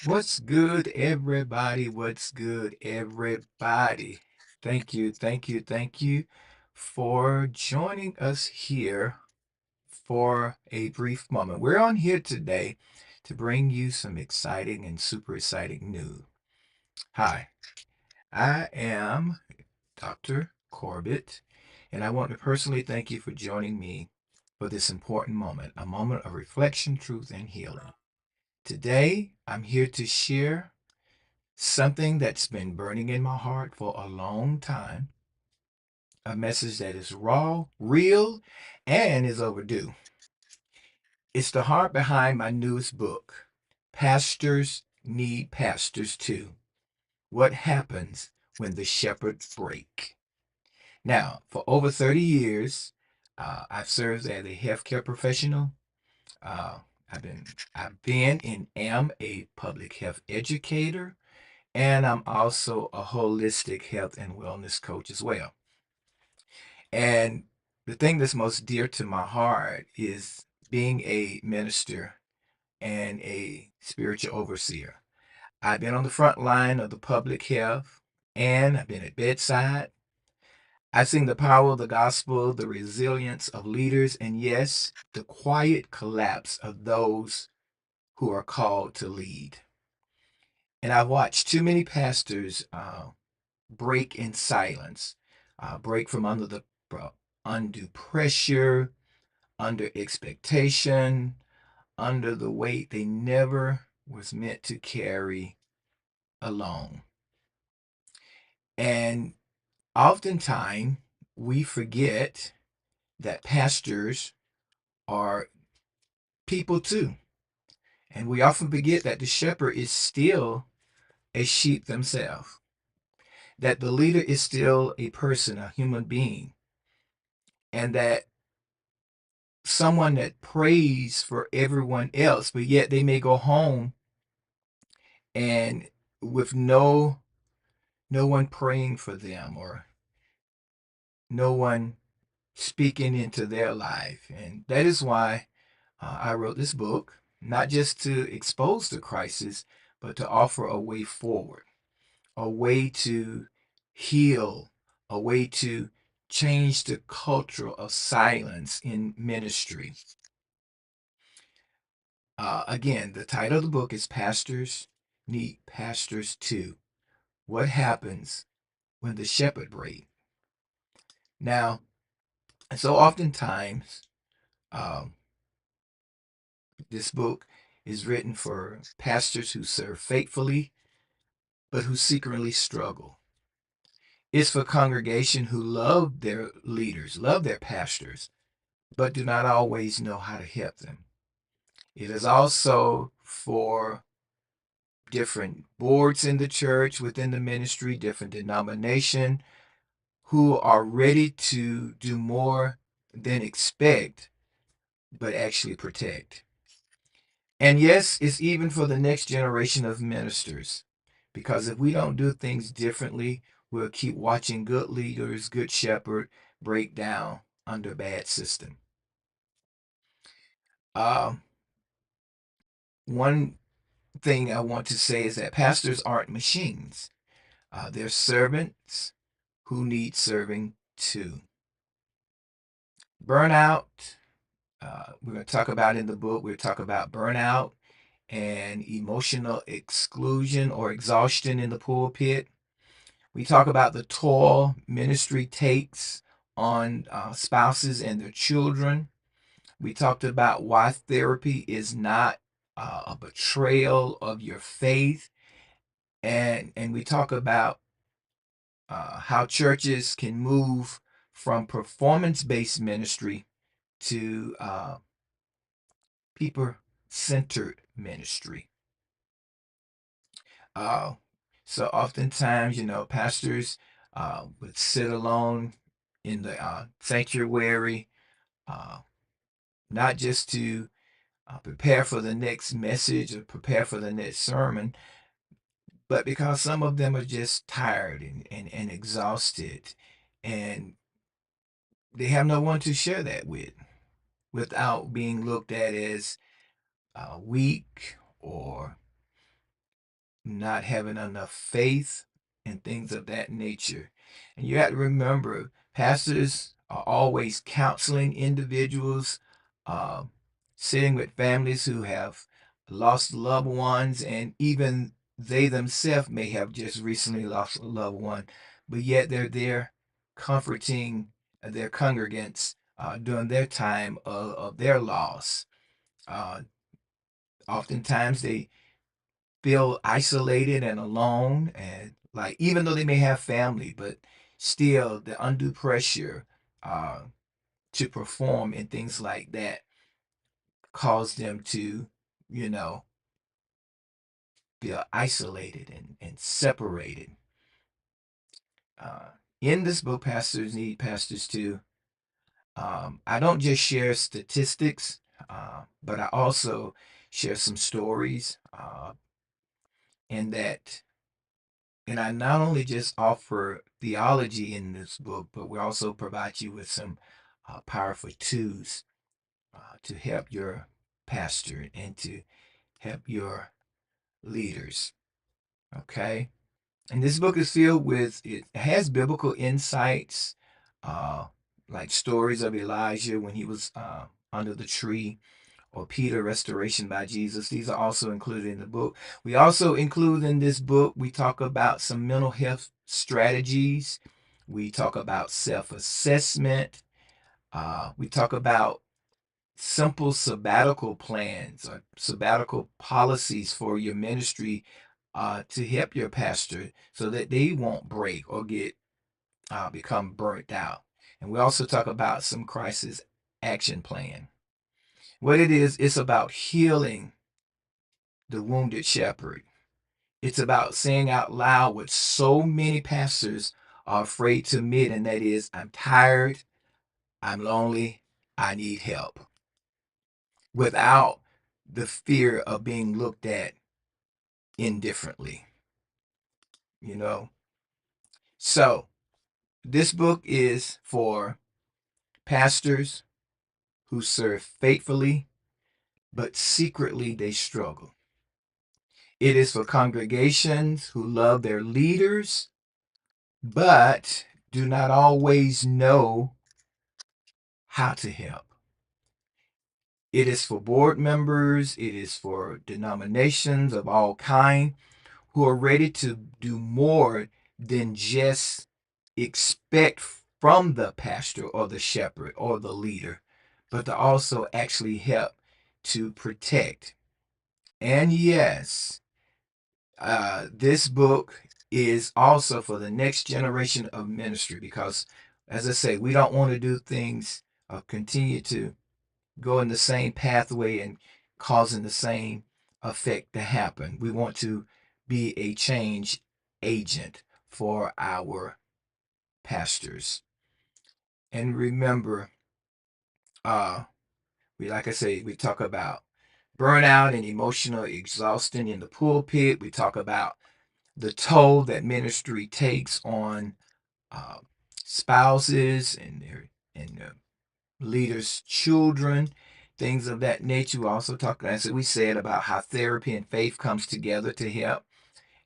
What's good, everybody? What's good, everybody? Thank you for joining us here for a brief moment. We're on here today to bring you some exciting and super exciting news. Hi, I am Dr. Corbett, and I want to personally thank you for joining me for this important moment, a moment of reflection, truth, and healing. Today, I'm here to share something that's been burning in my heart for a long time, a message that is raw, real, and is overdue. It's the heart behind my newest book, Pastors Need Pastors Too. What Happens When the Shepherds Break. Now, for over 30 years, I've served as a healthcare professional. Uh, I've been and am a public health educator, and I'm also a holistic health and wellness coach as well. And the thing that's most dear to my heart is being a minister and a spiritual overseer. I've been on the front line of the public health, and I've been at bedside. I've seen the power of the gospel, the resilience of leaders, and yes, the quiet collapse of those who are called to lead. And I've watched too many pastors break in silence, break from under the undue pressure, under expectation, under the weight they never was meant to carry alone. And oftentimes we forget that pastors are people too. And we often forget that the shepherd is still a sheep themselves, that the leader is still a person, a human being, and that someone that prays for everyone else, but yet they may go home and with no one praying for them or no one speaking into their life. And that is why I wrote this book, not just to expose the crisis, but to offer a way forward, a way to heal, a way to change the culture of silence in ministry. Again, the title of the book is Pastors Need Pastors Too. What happens when the shepherd breaks? Now, so oftentimes, um, this book is written for pastors who serve faithfully, but who secretly struggle. It's for congregation who love their leaders, love their pastors, but do not always know how to help them. It is also for different boards in the church, within the ministry, different denomination, who are ready to do more than expect, but actually protect. And yes, it's even for the next generation of ministers. Because if we don't do things differently, we'll keep watching good leaders, good shepherd break down under bad system. Um, One thing I want to say is that pastors aren't machines. They're servants who need serving too. Burnout, we're going to talk about in the book, we'll talk about burnout and emotional exclusion or exhaustion in the pulpit. We talk about the toll ministry takes on spouses and their children. We talked about why therapy is not a betrayal of your faith. And we talk about how churches can move from performance based ministry to people centered ministry. Uh, so oftentimes, pastors would sit alone in the sanctuary, uh, not just to prepare for the next message or prepare for the next sermon, but because some of them are just tired and exhausted, and they have no one to share that with without being looked at as weak or not having enough faith, and things of that nature. And you have to remember, pastors are always counseling individuals, uh, sitting with families who have lost loved ones, and even they themselves may have just recently lost a loved one, but yet they're there comforting their congregants during their time of their loss. Uh, Oftentimes they feel isolated and alone, and like even though they may have family, but still the undue pressure uh, to perform and things like that cause them to, you know, feel isolated and separated. Uh, in this book, Pastors Need Pastors Too, I don't just share statistics, but I also share some stories, and that and I not only just offer theology in this book, but we also provide you with some powerful tools to help your pastor and to help your leaders. Okay. And this book is filled with, it has biblical insights, uh, like stories of Elijah when he was under the tree, or Peter, restoration by Jesus. These are also included in the book. We also include in this book, we talk about some mental health strategies. We talk about self-assessment. We talk about simple sabbatical plans or sabbatical policies for your ministry to help your pastor so that they won't break or get become burnt out. And we also talk about some crisis action plan. What it is, it's about healing the wounded shepherd. It's about saying out loud what so many pastors are afraid to admit, and that is, I'm tired, I'm lonely, I need help, without the fear of being looked at indifferently, you know? So, this book is for pastors who serve faithfully, but secretly they struggle. It is for congregations who love their leaders, but do not always know how to help. It is for board members, it is for denominations of all kind who are ready to do more than just expect from the pastor or the shepherd or the leader, but to also actually help to protect. And yes, this book is also for the next generation of ministry because, as I say, we don't want to do things continue to go in the same pathway and causing the same effect to happen. We want to be a change agent for our pastors. And remember, uh, like I say, we talk about burnout and emotional exhaustion in the pulpit. We talk about the toll that ministry takes on uh, spouses and their leaders' children, things of that nature. We also talk, as we said, about how therapy and faith comes together to help,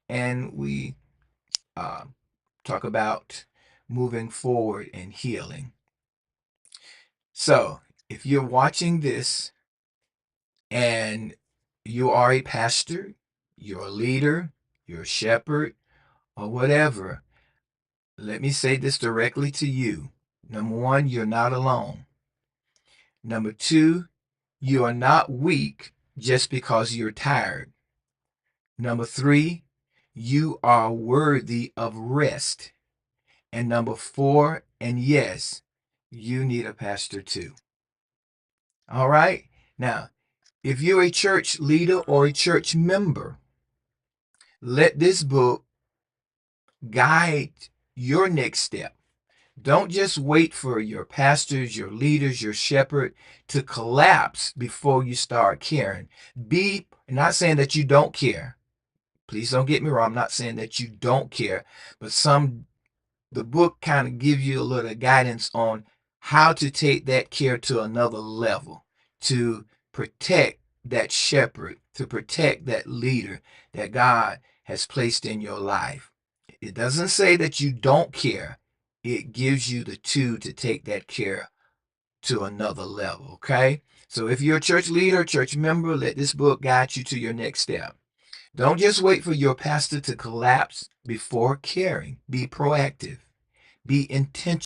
and we uh, talk about moving forward and healing. So, if you're watching this and you are a pastor, you're a leader, you're a shepherd, or whatever, let me say this directly to you. Number one, you're not alone. Number two, you are not weak just because you're tired. Number three, you are worthy of rest. And number four, and yes, you need a pastor too. All right? Now, if you're a church leader or a church member, let this book guide your next step. Don't just wait for your pastors, your leaders, your shepherd to collapse before you start caring. Not saying that you don't care. Please don't get me wrong. I'm not saying that you don't care, but the book kind of gives you a little guidance on how to take that care to another level, to protect that shepherd, to protect that leader that God has placed in your life. It doesn't say that you don't care. It gives you the tool to take that care to another level, okay? So if you're a church leader, church member, let this book guide you to your next step. Don't just wait for your pastor to collapse before caring. Be proactive. Be intentional.